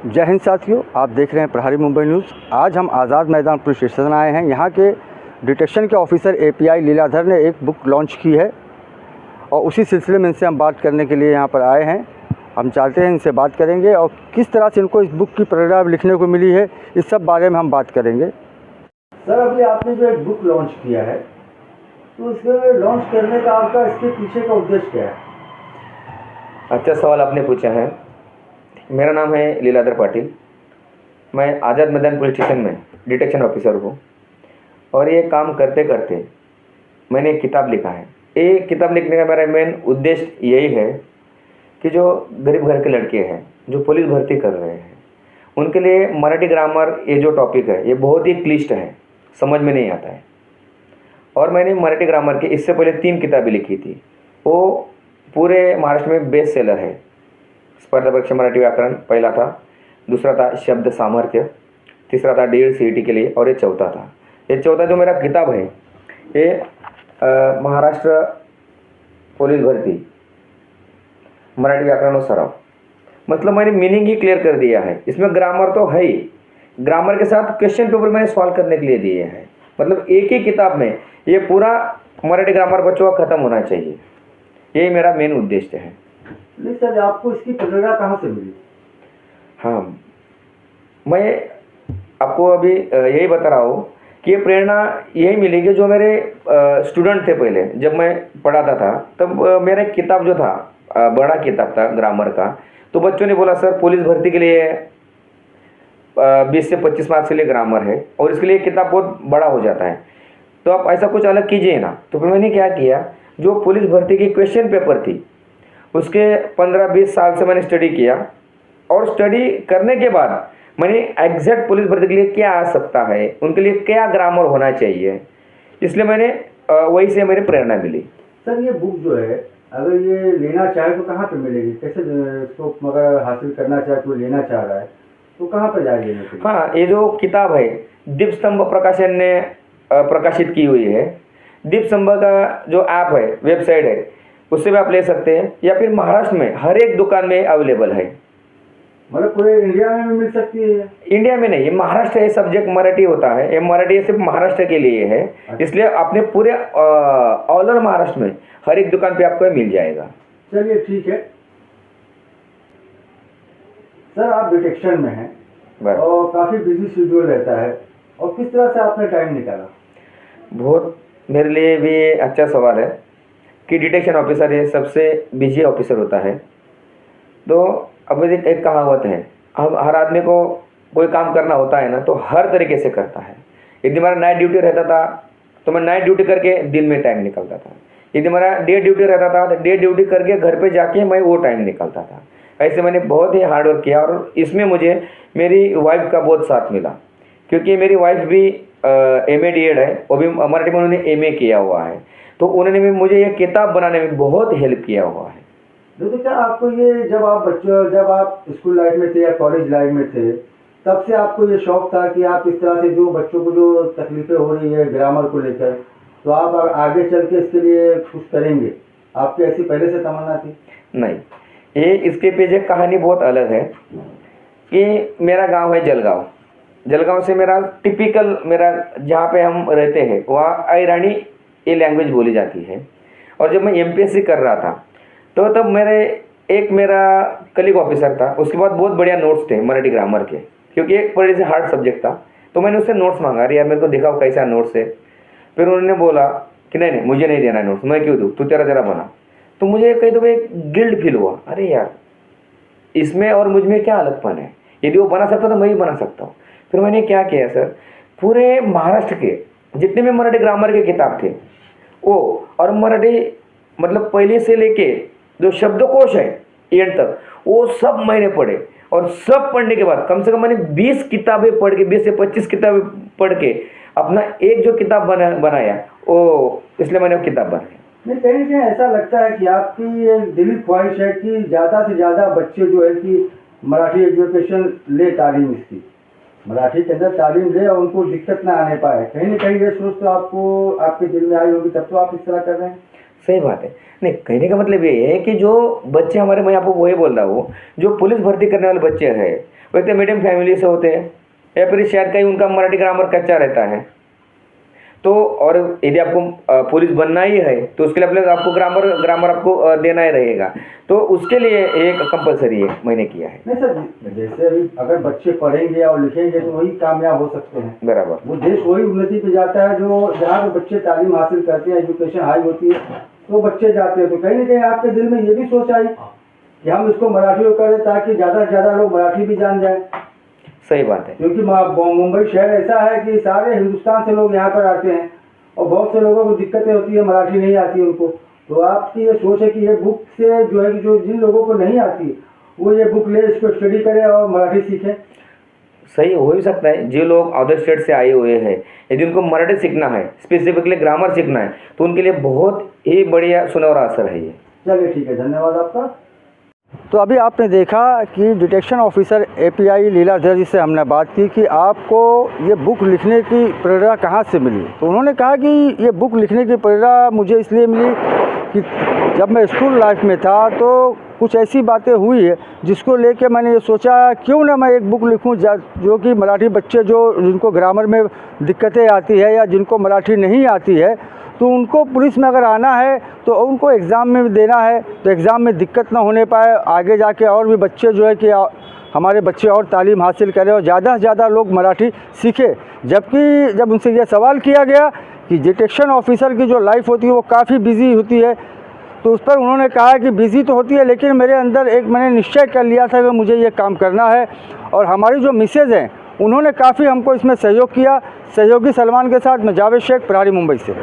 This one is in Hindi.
जय हिंद साथियों, आप देख रहे हैं प्रहारी मुंबई न्यूज़। आज हम आज़ाद मैदान पुलिस स्टेशन आए हैं। यहाँ के डिटेक्शन के ऑफिसर एपीआई लीलाधर ने एक बुक लॉन्च की है और उसी सिलसिले में इनसे हम बात करने के लिए यहाँ पर आए हैं। हम चाहते हैं इनसे बात करेंगे और किस तरह से इनको इस बुक की प्रेरणा लिखने को मिली है, इस सब बारे में हम बात करेंगे। सर, अभी आपने जो एक बुक लॉन्च किया है, तो इसके लॉन्च करने का आपका इसके पीछे का उद्देश्य क्या है? अच्छा सवाल आपने पूछा है। मेरा नाम है लीलाधर पाटिल। मैं आज़ाद मैदान पुलिस स्टेशन में डिटेक्शन ऑफिसर हूँ और ये काम करते करते मैंने एक किताब लिखा है। ये किताब लिखने का मेरा मेन उद्देश्य यही है कि जो गरीब घर के लड़के हैं जो पुलिस भर्ती कर रहे हैं उनके लिए मराठी ग्रामर ये जो टॉपिक है ये बहुत ही क्लिष्ट है, समझ में नहीं आता है। और मैंने मराठी ग्रामर की इससे पहले 3 किताबें लिखी थी। वो पूरे महाराष्ट्र में बेस्ट सेलर है। स्पर्धा परीक्षा मराठी व्याकरण पहला था, दूसरा था शब्द सामर्थ्य, तीसरा था DED CET के लिए और ये चौथा था। ये चौथा जो मेरा किताब है ये महाराष्ट्र पुलिस भर्ती मराठी व्याकरण और सराव, मतलब मैंने मीनिंग ही क्लियर कर दिया है। इसमें ग्रामर तो है ही, ग्रामर के साथ क्वेश्चन पेपर मैंने सॉल्व करने के लिए दिए हैं। मतलब एक ही किताब में ये पूरा मराठी ग्रामर बच्चों का खत्म होना चाहिए, यही मेरा मेन उद्देश्य है। नहीं सर, आपको इसकी प्रेरणा कहाँ से मिली? हाँ, मैं आपको अभी यही बता रहा हूँ कि ये प्रेरणा यही मिली कि जो मेरे स्टूडेंट थे पहले जब मैं पढ़ाता था तब मेरा एक किताब जो था बड़ा किताब था ग्रामर का। तो बच्चों ने बोला सर पुलिस भर्ती के लिए 20 से 25 मार्क्स के लिए ग्रामर है और इसके लिए किताब बहुत बड़ा हो जाता है, तो आप ऐसा कुछ अलग कीजिए ना। तो फिर मैंने क्या किया, जो पुलिस भर्ती की क्वेश्चन पेपर थी उसके 15-20 साल से मैंने स्टडी किया और स्टडी करने के बाद मैंने एग्जैक्ट पुलिस भर्ती के लिए क्या आ सकता है, उनके लिए क्या ग्रामर होना चाहिए, इसलिए मैंने वही से मेरी प्रेरणा मिली। सर, ये बुक जो है अगर ये लेना चाहे तो कहाँ पे मिलेगी? कैसे इसको अगर हासिल करना चाहे, कोई लेना चाह रहा है तो कहाँ पर जाए लेने के लिए? हाँ, ये जो किताब है दीपस्तंभ प्रकाशन ने प्रकाशित की हुई है। दीपस्तंभ का जो ऐप है, वेबसाइट है, उससे भी आप ले सकते हैं या फिर महाराष्ट्र में हर एक दुकान में अवेलेबल है। मतलब पूरे इंडिया में भी मिल सकती है? इंडिया में नहीं, ये महाराष्ट्र है, सब्जेक्ट मराठी होता है, ये मराठी सिर्फ महाराष्ट्र के लिए है। इसलिए अपने पूरे ऑल ओवर महाराष्ट्र में हर एक दुकान पे आपको मिल जाएगा। चलिए ठीक है सर, आप डिटेक्शन में हैं और काफ़ी बिजी शेड्यूल रहता है, और किस तरह से आपने टाइम निकाला? बहुत मेरे लिए भी अच्छा सवाल है कि डिटेक्शन ऑफिसर ये सबसे बिजी ऑफिसर होता है। तो अब एक कहावत है, हम हर आदमी को कोई काम करना होता है ना तो हर तरीके से करता है। यदि हमारा नाइट ड्यूटी रहता था तो मैं नाइट ड्यूटी करके दिन में टाइम निकलता था। यदि हमारा डे ड्यूटी रहता था तो डे ड्यूटी करके घर पे जाके मैं वो टाइम निकलता था। ऐसे मैंने बहुत ही हार्ड वर्क किया और इसमें मुझे मेरी वाइफ का बहुत साथ मिला, क्योंकि मेरी वाइफ भी MA DED है, वो भी मराठी में उन्होंने MA किया हुआ है, तो उन्होंने भी मुझे ये किताब बनाने में बहुत हेल्प किया हुआ है। तो क्या आपको ये जब आप स्कूल लाइफ में थे या कॉलेज लाइफ में थे तब से आपको ये शौक था कि आप इस तरह से जो बच्चों को जो तकलीफें हो रही है ग्रामर को लेकर, तो आप आगे चल के इसके लिए कुछ करेंगे, आपकी ऐसी पहले से तमन्ना थी? नहीं, ये इसके पीछे कहानी बहुत अलग है कि मेरा गांव है जलगांव से मेरा टिपिकल मेरा जहाँ पे हम रहते हैं वहाँ अहिरानी ये लैंग्वेज बोली जाती है। और जब मैं MPSC कर रहा था तो तब मेरा कलीग ऑफिसर था, उसके बाद बहुत बढ़िया नोट्स थे मराठी ग्रामर के, क्योंकि एक बड़े से हार्ड सब्जेक्ट था। तो मैंने उससे नोट्स मांगा, अरे यार मेरे को दिखाओ कैसा नोट्स है। फिर उन्होंने बोला कि नहीं मुझे नहीं देना नोट्स, मैं क्यों दूँ, तू तेरा बना। तो मुझे कहीं तो एक गिल्ट फील हुआ, अरे यार इसमें और मुझ में क्या अलगपन है, यदि वो बना सकता तो मैं भी बना सकता हूँ। फिर मैंने क्या किया सर, पूरे महाराष्ट्र के जितने भी मराठी ग्रामर के किताब थे वो, और मराठी मतलब पहले से लेके जो शब्दकोश है एंड तक वो सब मैंने पढ़े। और सब पढ़ने के बाद कम से कम मैंने 20 किताबें पढ़ के 20 से 25 किताबें पढ़ के अपना एक जो किताब बनाया वो, इसलिए मैंने वो किताब बनाया। नहीं, कहीं कहीं ऐसा लगता है कि आपकी एक दिली ख्वाहिश है कि ज़्यादा से ज़्यादा बच्चे जो है कि मराठी एजुकेशन ले, तालीम इसकी मराठी के अंदर तालीम ले और उनको दिक्कत ना आने पाए। कहीं ना कहीं ये सोच तो आपको आपके दिल में आई होगी, तब तो आप इस तरह कर रहे हैं। सही बात है। नहीं, कहने का मतलब ये है कि जो बच्चे हमारे, मैं आपको वही बोल रहा हूँ, जो पुलिस भर्ती करने वाले बच्चे हैं व्यक्ति मीडियम फैमिली से होते हैं या फिर शायद कहीं उनका मराठी ग्रामर कच्चा रहता है, तो और यदि आपको पुलिस बनना ही है तो उसके लिए आपको ग्रामर आपको देना ही रहेगा, तो उसके लिए एक कंपलसरी है मैंने किया है। नहीं सर, जैसे अभी अगर बच्चे पढ़ेंगे और लिखेंगे तो वही कामयाब हो सकते हैं। बराबर, वो देश वही उन्नति पे जाता है जो जहाँ पे बच्चे तालीम हासिल करते हैं, एजुकेशन हाई होती है तो बच्चे जाते हैं। तो कहीं ना कहीं आपके दिल में ये भी सोच आई कि हम इसको मराठी में कर दें ताकि ज़्यादा से ज़्यादा लोग मराठी भी जान जाएं। सही बात है, क्योंकि मुंबई शहर ऐसा है कि सारे हिंदुस्तान से लोग यहाँ पर आते हैं और बहुत से लोगों को दिक्कतें होती है, मराठी नहीं आती उनको। तो आपकी ये सोच है कि ये बुक से जो है कि जो जिन लोगों को नहीं आती वो ये बुक ले, इसको स्टडी करें और मराठी सीखें। सही हो भी सकता है। जो लोग अदर स्टेट से आए हुए हैं, यदि उनको मराठी सीखना है, स्पेसिफिकली ग्रामर सीखना है, तो उनके लिए बहुत ही बढ़िया सुनहरा असर है ये। चलिए ठीक है, धन्यवाद आपका। तो अभी आपने देखा कि डिटेक्शन ऑफिसर एपीआई लीलाधर जी से हमने बात की कि आपको ये बुक लिखने की प्रेरणा कहाँ से मिली। तो उन्होंने कहा कि ये बुक लिखने की प्रेरणा मुझे इसलिए मिली कि जब मैं स्कूल लाइफ में था तो कुछ ऐसी बातें हुई है जिसको लेके मैंने ये सोचा क्यों ना मैं एक बुक लिखूं जो कि मराठी बच्चे जिनको ग्रामर में दिक्कतें आती है या जिनको मराठी नहीं आती है, तो उनको पुलिस में अगर आना है तो उनको एग्ज़ाम में भी देना है, तो एग्ज़ाम में दिक्कत ना होने पाए, आगे जाके और भी बच्चे जो है कि हमारे बच्चे और तालीम हासिल करें और ज़्यादा से ज़्यादा लोग मराठी सीखें। जबकि जब उनसे यह सवाल किया गया कि डिटेक्शन ऑफिसर की जो लाइफ होती है वो काफ़ी बिजी होती है, तो उस पर उन्होंने कहा कि बिज़ी तो होती है लेकिन मेरे अंदर मैंने निश्चय कर लिया था कि मुझे ये काम करना है। और हमारी जो मिसेज़ हैं उन्होंने काफ़ी हमको इसमें सहयोग किया। सहयोगी सलमान के साथ मैं जावेद शेख, प्रहारी मुंबई से।